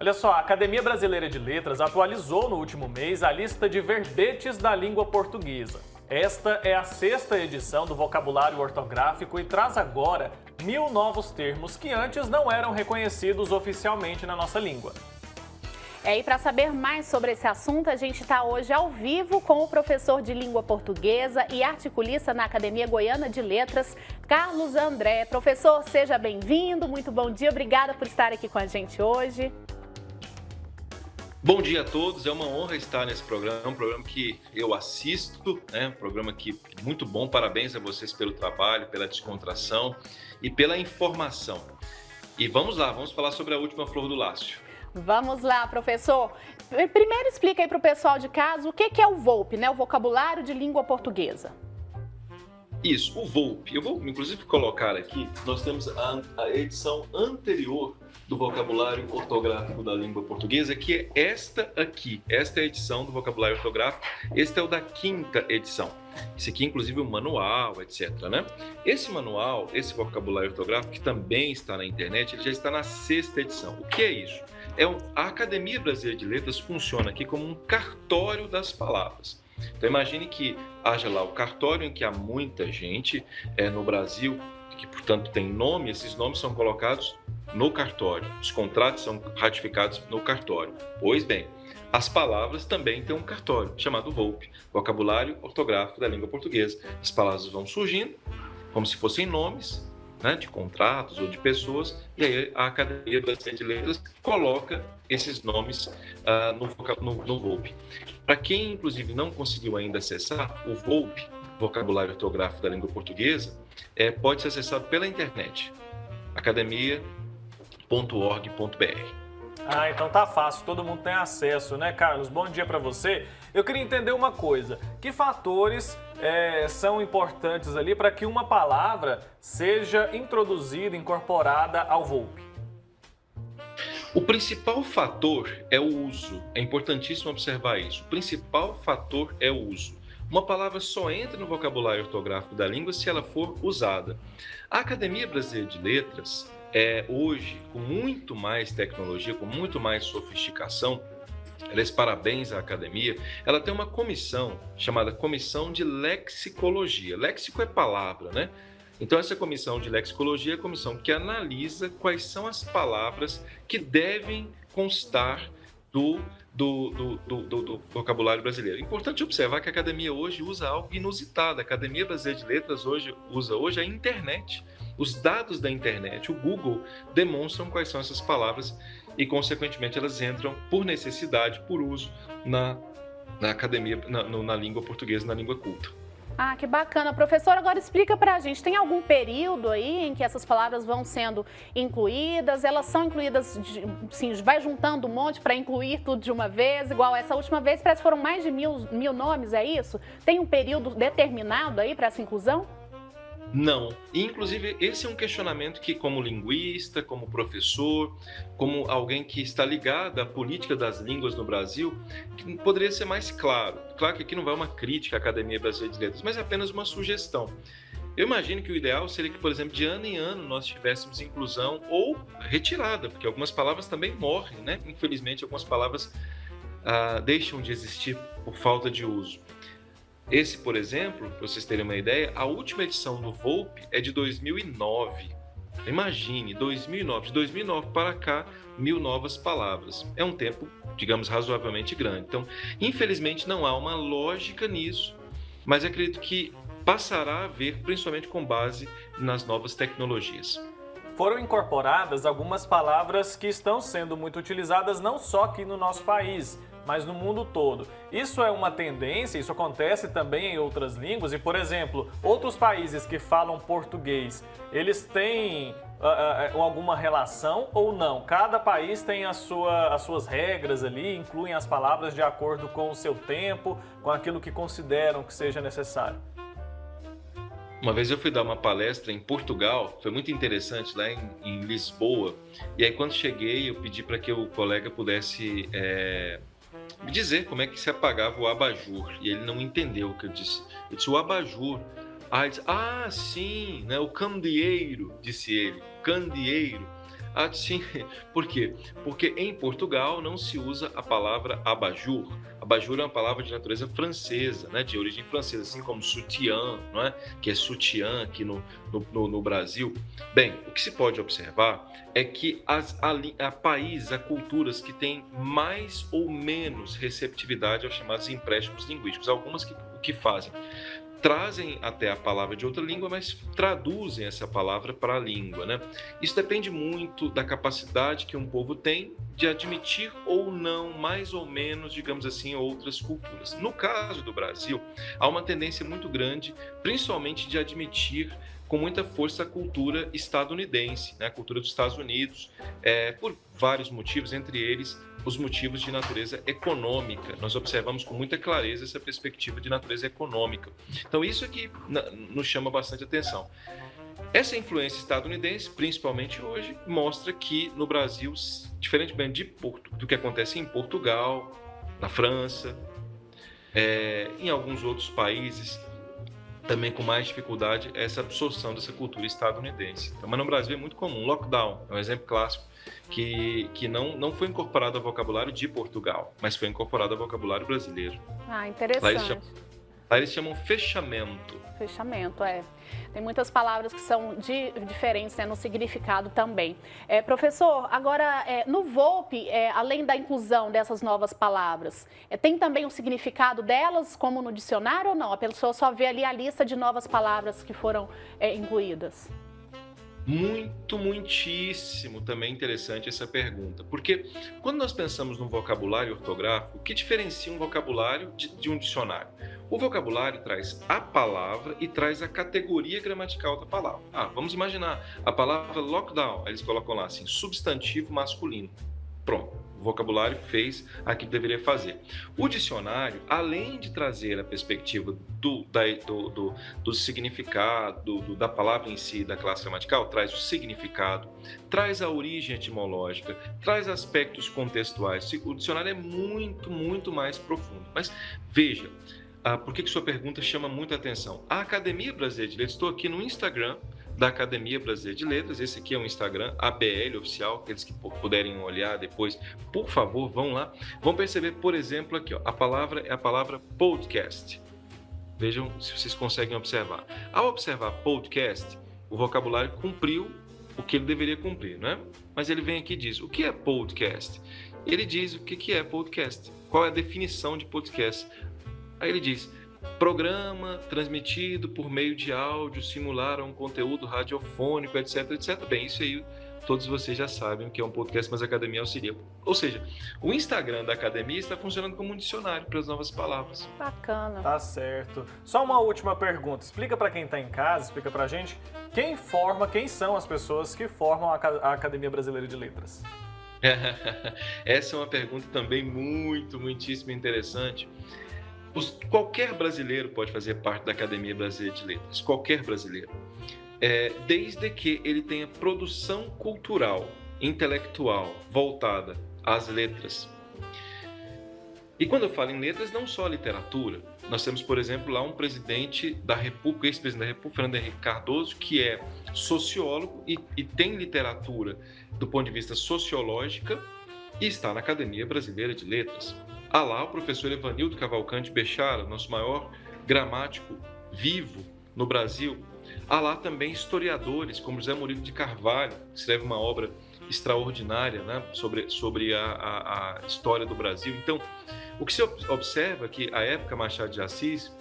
Olha só, a Academia Brasileira de Letras atualizou no último mês a lista de verbetes da língua portuguesa. Esta é a sexta edição do vocabulário ortográfico e traz agora 1000 novos termos que antes não eram reconhecidos oficialmente na nossa língua. E para saber mais sobre esse assunto, a gente está hoje ao vivo com o professor de língua portuguesa e articulista na Academia Goiana de Letras, Carlos André. Professor, seja bem-vindo, muito bom dia, obrigada por estar aqui com a gente hoje. Bom dia a todos, é uma honra estar nesse programa, um programa que eu assisto, um programa que muito bom, parabéns a vocês pelo trabalho, pela descontração e pela informação. E vamos lá, vamos falar sobre a última flor do Lácio. Vamos lá, professor. Primeiro explica aí para o pessoal de casa o que é o VoLP, o vocabulário de língua portuguesa. Isso, o VoLP. Eu vou inclusive colocar aqui, nós temos a edição anterior do vocabulário ortográfico da língua portuguesa, que é esta aqui. Esta é a edição do vocabulário ortográfico, este é o da 5ª edição. Esse aqui, inclusive, é o manual, etc. Esse manual, esse vocabulário ortográfico, que também está na internet, ele já está na 6ª edição. O que é isso? A Academia Brasileira de Letras funciona aqui como um cartório das palavras. Então imagine que haja lá o cartório em que há muita gente no Brasil, que portanto tem nome, esses nomes são colocados no cartório, os contratos são ratificados no cartório. Pois bem, as palavras também têm um cartório chamado VoLP, Vocabulário Ortográfico da Língua Portuguesa. As palavras vão surgindo como se fossem nomes, de contratos ou de pessoas, e aí a Academia Brasileira de Letras coloca esses nomes no VoLP. Para quem, inclusive, não conseguiu ainda acessar, o VoLP, Vocabulário Ortográfico da Língua Portuguesa, pode ser acessado pela internet, academia.org.br. Então tá fácil, todo mundo tem acesso, né, Carlos? Bom dia para você. Eu queria entender uma coisa, que fatores são importantes ali para que uma palavra seja introduzida, incorporada ao VoLP? O principal fator é o uso, é importantíssimo observar isso. O principal fator é o uso. Uma palavra só entra no vocabulário ortográfico da língua se ela for usada. A Academia Brasileira de Letras, hoje, com muito mais tecnologia, com muito mais sofisticação, aliás, parabéns à academia, ela tem uma comissão chamada Comissão de Lexicologia. Léxico é palavra, Então, essa comissão de lexicologia é a comissão que analisa quais são as palavras que devem constar do vocabulário brasileiro. Importante observar que a academia hoje usa algo inusitado. A Academia Brasileira de Letras usa hoje a internet. Os dados da internet, o Google, demonstram quais são essas palavras e, consequentemente, elas entram por necessidade, por uso na academia, na língua portuguesa, na língua culta. Que bacana. Professor, agora explica pra gente, tem algum período aí em que essas palavras vão sendo incluídas? Elas são incluídas, vai juntando um monte para incluir tudo de uma vez? Igual essa última vez, parece que foram mais de mil nomes, é isso? Tem um período determinado aí para essa inclusão? Não. Inclusive, esse é um questionamento que, como linguista, como professor, como alguém que está ligado à política das línguas no Brasil, que poderia ser mais claro. Claro que aqui não vai uma crítica à Academia Brasileira de Letras, mas é apenas uma sugestão. Eu imagino que o ideal seria que, por exemplo, de ano em ano nós tivéssemos inclusão ou retirada, porque algumas palavras também morrem, Infelizmente, algumas palavras deixam de existir por falta de uso. Esse, por exemplo, para vocês terem uma ideia, a última edição do VoLP é de 2009. Imagine, 2009. De 2009 para cá, 1000 novas palavras. É um tempo, digamos, razoavelmente grande. Então, infelizmente, não há uma lógica nisso, mas acredito que passará a haver, principalmente com base nas novas tecnologias. Foram incorporadas algumas palavras que estão sendo muito utilizadas não só aqui no nosso país, mas no mundo todo. Isso é uma tendência, isso acontece também em outras línguas e, por exemplo, outros países que falam português, eles têm alguma relação ou não? Cada país tem as suas regras ali, incluem as palavras de acordo com o seu tempo, com aquilo que consideram que seja necessário. Uma vez eu fui dar uma palestra em Portugal, foi muito interessante, lá em Lisboa, e aí quando cheguei eu pedi para que o colega pudesse me dizer como é que se apagava o abajur, e ele não entendeu o que eu disse. Eu disse, o abajur. Aí ele disse, sim, o candeeiro, disse ele, candeeiro. Sim. Por quê? Porque em Portugal não se usa a palavra abajur. Abajur é uma palavra de natureza francesa, né? De origem francesa, assim como sutiã, não é? Que é sutiã aqui no Brasil. Bem, o que se pode observar é que há países, há culturas que têm mais ou menos receptividade aos chamados empréstimos linguísticos. Algumas que o que fazem? Trazem até a palavra de outra língua, mas traduzem essa palavra para a língua, né? Isso depende muito da capacidade que um povo tem de admitir ou não, mais ou menos, digamos assim, outras culturas. No caso do Brasil, há uma tendência muito grande, principalmente de admitir com muita força a cultura estadunidense, né? A cultura dos Estados Unidos, por vários motivos, entre eles os motivos de natureza econômica. Nós observamos com muita clareza essa perspectiva de natureza econômica. Então, isso aqui nos chama bastante atenção. Essa influência estadunidense, principalmente hoje, mostra que no Brasil, diferentemente do que acontece em Portugal, na França, em alguns outros países, também com mais dificuldade, essa absorção dessa cultura estadunidense. Então, mas no Brasil é muito comum. Lockdown é um exemplo clássico que não foi incorporado ao vocabulário de Portugal, mas foi incorporado ao vocabulário brasileiro. Ah, interessante. Lá eles chamam fechamento. Fechamento, Tem muitas palavras que são diferentes, né, no significado também. Professor, agora, no VoLP, além da inclusão dessas novas palavras, tem também o significado delas, como no dicionário ou não? A pessoa só vê ali a lista de novas palavras que foram incluídas? Muitíssimo também interessante essa pergunta, porque quando nós pensamos no vocabulário ortográfico, o que diferencia um vocabulário de um dicionário? O vocabulário traz a palavra e traz a categoria gramatical da palavra. Vamos imaginar a palavra lockdown, eles colocam lá assim, substantivo masculino. Pronto, o vocabulário fez aquilo que deveria fazer. O dicionário, além de trazer a perspectiva do significado, da palavra em si, da classe gramatical, traz o significado, traz a origem etimológica, traz aspectos contextuais. O dicionário é muito, muito mais profundo. Mas veja, por que sua pergunta chama muita atenção? A Academia Brasileira de Letras, estou aqui no Instagram da Academia Brasileira de Letras, esse aqui é um Instagram, ABL Oficial, aqueles que puderem olhar depois, por favor, vão lá. Vão perceber, por exemplo, aqui, a palavra é a palavra podcast. Vejam se vocês conseguem observar. Ao observar podcast, o vocabulário cumpriu o que ele deveria cumprir, não é? Mas ele vem aqui e diz, o que é podcast? Ele diz o que é podcast, qual é a definição de podcast. Aí ele diz, programa transmitido por meio de áudio, simular um conteúdo radiofônico, etc, etc. Bem, isso aí todos vocês já sabem o que é um podcast, mas a Academia auxilia. Ou seja, o Instagram da Academia está funcionando como um dicionário para as novas palavras. Bacana. Tá certo. Só uma última pergunta. Explica para quem está em casa, explica para a gente, quem são as pessoas que formam a Academia Brasileira de Letras? Essa é uma pergunta também muitíssimo interessante. Qualquer brasileiro pode fazer parte da Academia Brasileira de Letras, qualquer brasileiro, desde que ele tenha produção cultural, intelectual, voltada às letras. E quando eu falo em letras, não só literatura. Nós temos, por exemplo, lá um presidente da República, ex-presidente da República, Fernando Henrique Cardoso, que é sociólogo e tem literatura do ponto de vista sociológica e está na Academia Brasileira de Letras. Há lá o professor Evanildo Cavalcante Bechara, nosso maior gramático vivo no Brasil. Há lá também historiadores como José Murilo de Carvalho, que escreve uma obra extraordinária, né, sobre a história do Brasil. Então, o que se observa é que a época Machado de Assis,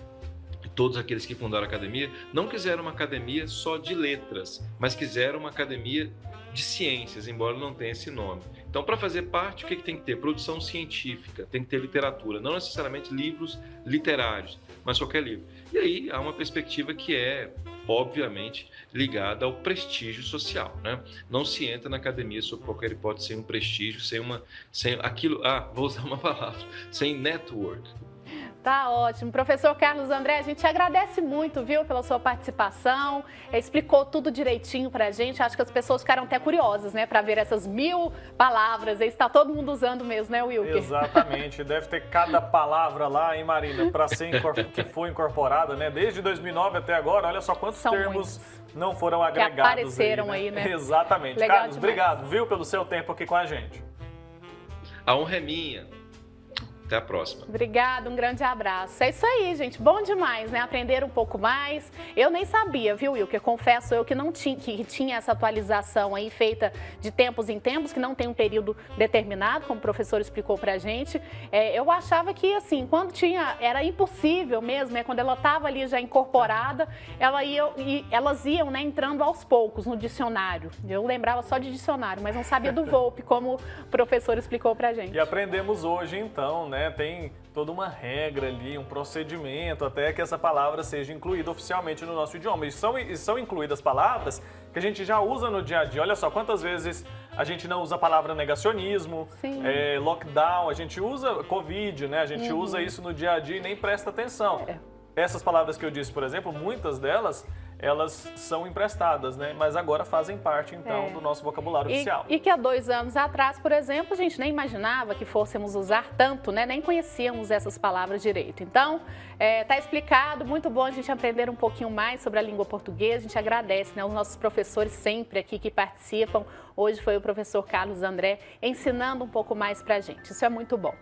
todos aqueles que fundaram a academia, não quiseram uma academia só de letras, mas quiseram uma academia de ciências, embora não tenha esse nome. Então, para fazer parte, o que tem que ter? Produção científica, tem que ter literatura, não necessariamente livros literários, mas qualquer livro. E aí há uma perspectiva que é, obviamente, ligada ao prestígio social, né? Não se entra na academia sob qualquer hipótese sem um prestígio, sem aquilo, vou usar uma palavra, sem network. Tá ótimo. Professor Carlos André, a gente agradece muito, viu, pela sua participação. Explicou tudo direitinho pra gente. Acho que as pessoas ficaram até curiosas, né, para ver essas 1000 palavras. Está todo mundo usando mesmo, né, Wilker? Exatamente. Deve ter cada palavra lá, hein, Marina, para ser que foi incorporada, né? Desde 2009 até agora, olha só quantos termos não foram agregados. Que apareceram aí, né? Exatamente. Legal Carlos, demais. obrigado, viu, pelo seu tempo aqui com a gente. A honra é minha. Até a próxima. Obrigada, um grande abraço. É isso aí, gente. Bom demais, né? Aprender um pouco mais. Eu nem sabia, viu, Wilker? Confesso eu que não tinha, que tinha essa atualização aí feita de tempos em tempos, que não tem um período determinado, como o professor explicou pra gente. Eu achava que, assim, quando tinha, era impossível mesmo, quando ela estava ali já incorporada, elas iam, né, entrando aos poucos no dicionário. Eu lembrava só de dicionário, mas não sabia do VoLP, como o professor explicou pra gente. E aprendemos hoje, então, né? Tem toda uma regra ali, um procedimento até que essa palavra seja incluída oficialmente no nosso idioma. E são incluídas palavras que a gente já usa no dia a dia. Olha só quantas vezes a gente não usa a palavra negacionismo, lockdown, a gente usa Covid, né? A gente usa isso no dia a dia e nem presta atenção. Essas palavras que eu disse, por exemplo, muitas delas, elas são emprestadas, né? Mas agora fazem parte, então, do nosso vocabulário oficial. E que há 2 anos atrás, por exemplo, a gente nem imaginava que fôssemos usar tanto, né? Nem conhecíamos essas palavras direito. Então, tá explicado, muito bom a gente aprender um pouquinho mais sobre a língua portuguesa. A gente agradece, né, os nossos professores sempre aqui que participam. Hoje foi o professor Carlos André ensinando um pouco mais pra gente. Isso é muito bom.